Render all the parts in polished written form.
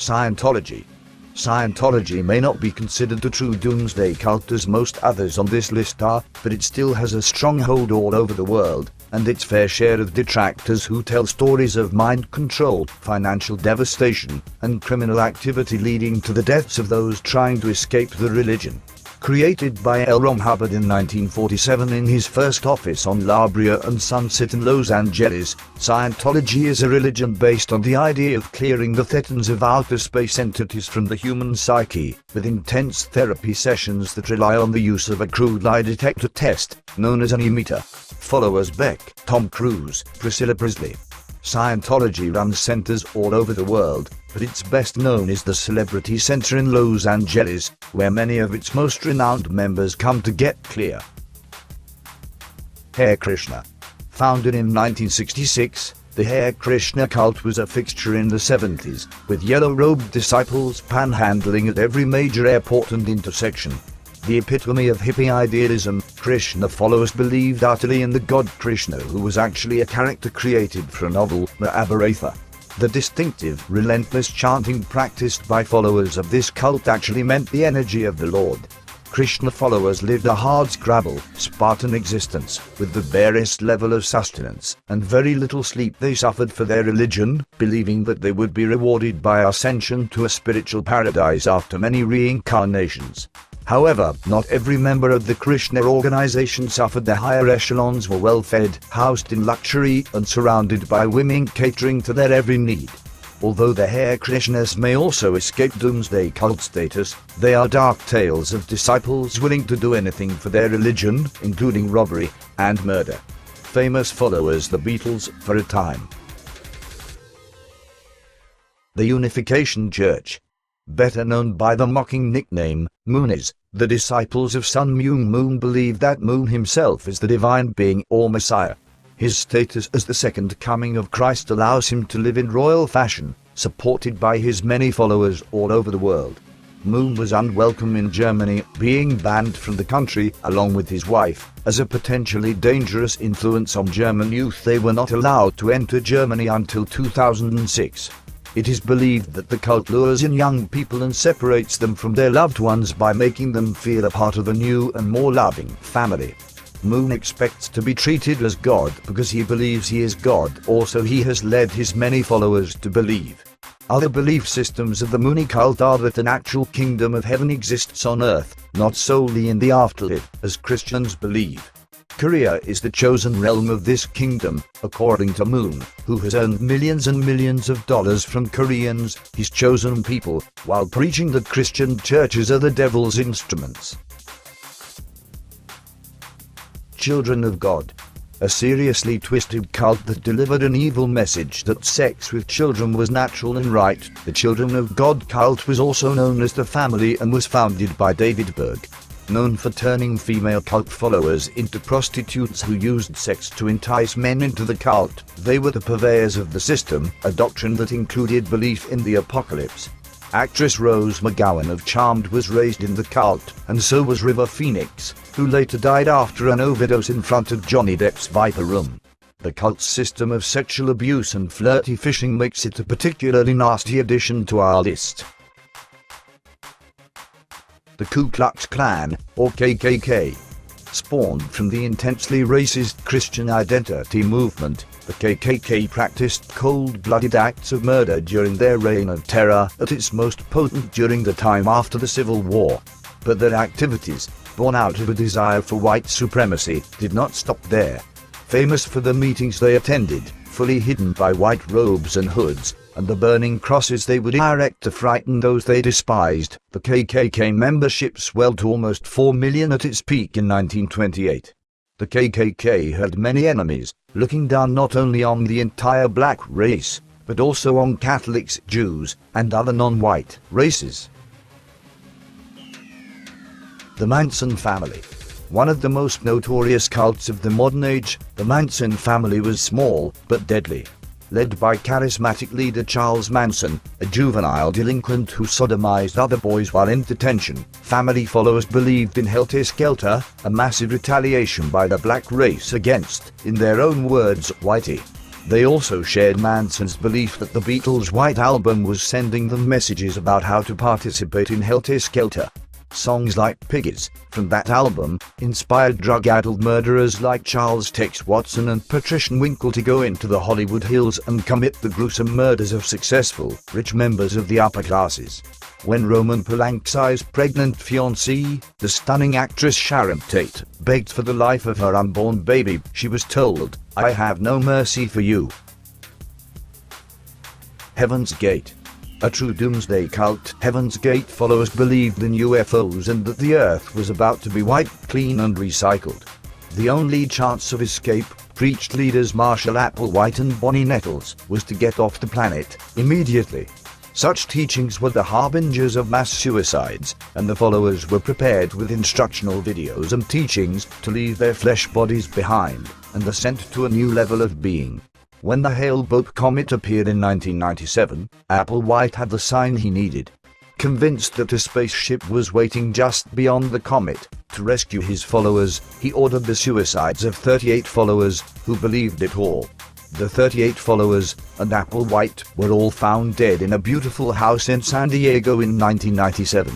Scientology. Scientology may not be considered a true doomsday cult as most others on this list are, but it still has a stronghold all over the world, and its fair share of detractors who tell stories of mind control, financial devastation, and criminal activity leading to the deaths of those trying to escape the religion. Created by L. Ron Hubbard in 1947 in his first office on La Brea and Sunset in Los Angeles, Scientology is a religion based on the idea of clearing the thetans of outer space entities from the human psyche, with intense therapy sessions that rely on the use of a crude lie detector test, known as an emitter. Followers Beck, Tom Cruise, Priscilla Presley. Scientology runs centers all over the world, but its best known is the Celebrity Center in Los Angeles, where many of its most renowned members come to get clear. Hare Krishna. Founded in 1966, the Hare Krishna cult was a fixture in the 70s, with yellow-robed disciples panhandling at every major airport and intersection. The epitome of hippie idealism, Krishna followers believed utterly in the god Krishna, who was actually a character created for a novel, Mahabharata. The distinctive, relentless chanting practiced by followers of this cult actually meant the energy of the Lord. Krishna followers lived a hard-scrabble, Spartan existence, with the barest level of sustenance, and very little sleep they suffered for their religion, believing that they would be rewarded by ascension to a spiritual paradise after many reincarnations. However, not every member of the Krishna organization suffered. The higher echelons were well-fed, housed in luxury, and surrounded by women catering to their every need. Although the Hare Krishnas may also escape doomsday cult status, they are dark tales of disciples willing to do anything for their religion, including robbery and murder. Famous followers: the Beatles, for a time. The Unification Church. Better known by the mocking nickname, Moonies, the disciples of Sun Myung Moon believe that Moon himself is the divine being or Messiah. His status as the second coming of Christ allows him to live in royal fashion, supported by his many followers all over the world. Moon was unwelcome in Germany, being banned from the country along with his wife, as a potentially dangerous influence on German youth. They were not allowed to enter Germany until 2006. It is believed that the cult lures in young people and separates them from their loved ones by making them feel a part of a new and more loving family. Moon expects to be treated as God because he believes he is God, also he has led his many followers to believe. Other belief systems of the Mooney cult are that an actual kingdom of heaven exists on earth, not solely in the afterlife, as Christians believe. Korea is the chosen realm of this kingdom, according to Moon, who has earned millions and millions of dollars from Koreans, his chosen people, while preaching that Christian churches are the devil's instruments. Children of God. A seriously twisted cult that delivered an evil message that sex with children was natural and right. The Children of God cult was also known as the Family and was founded by David Berg. Known for turning female cult followers into prostitutes who used sex to entice men into the cult, they were the purveyors of the system, a doctrine that included belief in the apocalypse. Actress Rose McGowan of Charmed was raised in the cult, and so was River Phoenix, who later died after an overdose in front of Johnny Depp's Viper Room. The cult's system of sexual abuse and flirty fishing makes it a particularly nasty addition to our list. The Ku Klux Klan, or KKK. Spawned from the intensely racist Christian identity movement, the KKK practiced cold-blooded acts of murder during their reign of terror, at its most potent during the time after the Civil War. But their activities, born out of a desire for white supremacy, did not stop there. Famous for the meetings they attended, fully hidden by white robes and hoods, and the burning crosses they would erect to frighten those they despised, the KKK membership swelled to almost 4 million at its peak in 1928. The KKK had many enemies, looking down not only on the entire black race, but also on Catholics, Jews, and other non-white races. The Manson family. One of the most notorious cults of the modern age, the Manson family was small, but deadly. Led by charismatic leader Charles Manson, a juvenile delinquent who sodomized other boys while in detention, family followers believed in Helter Skelter, a massive retaliation by the black race against, in their own words, whitey. They also shared Manson's belief that the Beatles' White Album was sending them messages about how to participate in Helter Skelter. Songs like Piggies, from that album, inspired drug-addled murderers like Charles Tex Watson and Patricia Winkle to go into the Hollywood Hills and commit the gruesome murders of successful, rich members of the upper classes. When Roman Polanski's pregnant fiancée, the stunning actress Sharon Tate, begged for the life of her unborn baby, she was told, "I have no mercy for you." Heaven's Gate. A true doomsday cult, Heaven's Gate followers believed in UFOs and that the Earth was about to be wiped clean and recycled. The only chance of escape, preached leaders Marshall Applewhite and Bonnie Nettles, was to get off the planet immediately. Such teachings were the harbingers of mass suicides, and the followers were prepared with instructional videos and teachings to leave their flesh bodies behind and ascend to a new level of being. When the Hale-Bopp comet appeared in 1997, Applewhite had the sign he needed. Convinced that a spaceship was waiting just beyond the comet to rescue his followers, he ordered the suicides of 38 followers who believed it all. The 38 followers and Applewhite were all found dead in a beautiful house in San Diego in 1997.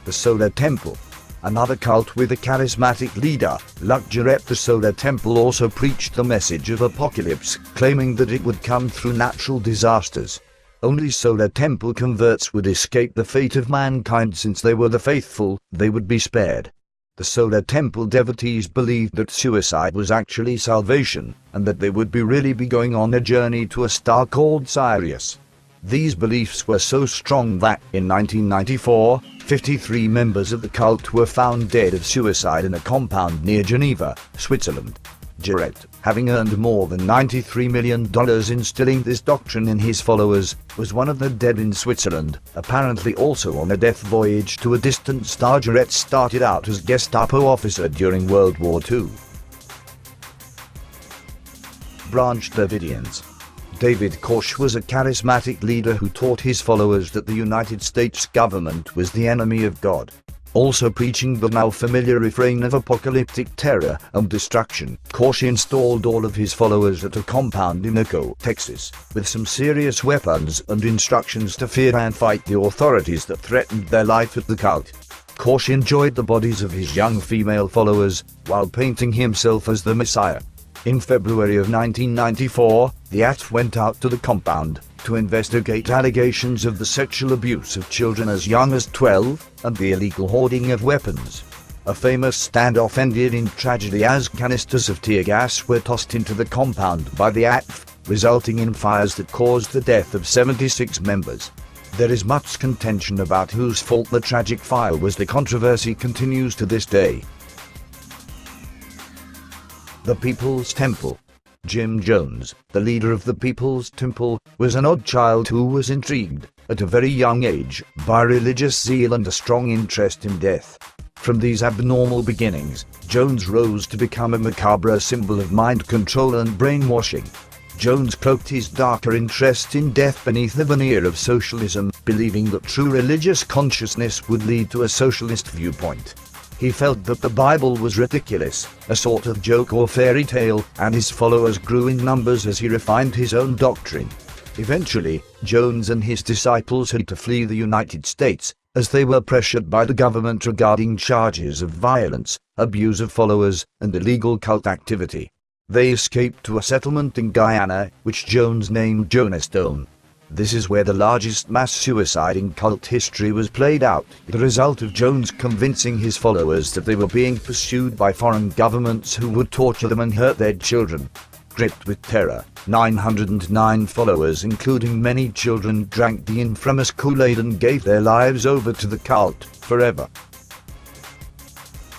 The Solar Temple. Another cult with a charismatic leader, Luxuret. The Solar Temple also preached the message of apocalypse, claiming that it would come through natural disasters. Only Solar Temple converts would escape the fate of mankind. Since they were the faithful, they would be spared. The Solar Temple devotees believed that suicide was actually salvation, and that they would really be going on a journey to a star called Sirius. These beliefs were so strong that, in 1994, 53 members of the cult were found dead of suicide in a compound near Geneva, Switzerland. Jaret, having earned more than $93 million instilling this doctrine in his followers, was one of the dead in Switzerland, apparently also on a death voyage to a distant star. Jaret started out as Gestapo officer during World War II. Branch Davidians. David Koresh was a charismatic leader who taught his followers that the United States government was the enemy of God. Also preaching the now familiar refrain of apocalyptic terror and destruction, Koresh installed all of his followers at a compound in Echo, Texas, with some serious weapons and instructions to fear and fight the authorities that threatened their life at the cult. Koresh enjoyed the bodies of his young female followers, while painting himself as the Messiah. In February of 1994, the AT went out to the compound to investigate allegations of the sexual abuse of children as young as 12 and the illegal hoarding of weapons. A famous standoff ended in tragedy as canisters of tear gas were tossed into the compound by the AT, resulting in fires that caused the death of 76 members. There is much contention about whose fault the tragic fire was. The controversy continues to this day. The People's Temple. Jim Jones, the leader of the People's Temple, was an odd child who was intrigued, at a very young age, by religious zeal and a strong interest in death. From these abnormal beginnings, Jones rose to become a macabre symbol of mind control and brainwashing. Jones cloaked his darker interest in death beneath the veneer of socialism, believing that true religious consciousness would lead to a socialist viewpoint. He felt that the Bible was ridiculous, a sort of joke or fairy tale, and his followers grew in numbers as he refined his own doctrine. Eventually, Jones and his disciples had to flee the United States, as they were pressured by the government regarding charges of violence, abuse of followers, and illegal cult activity. They escaped to a settlement in Guyana, which Jones named Jonastone. This is where the largest mass suicide in cult history was played out, the result of Jones convincing his followers that they were being pursued by foreign governments who would torture them and hurt their children. Gripped with terror, 909 followers, including many children, drank the infamous Kool-Aid and gave their lives over to the cult forever.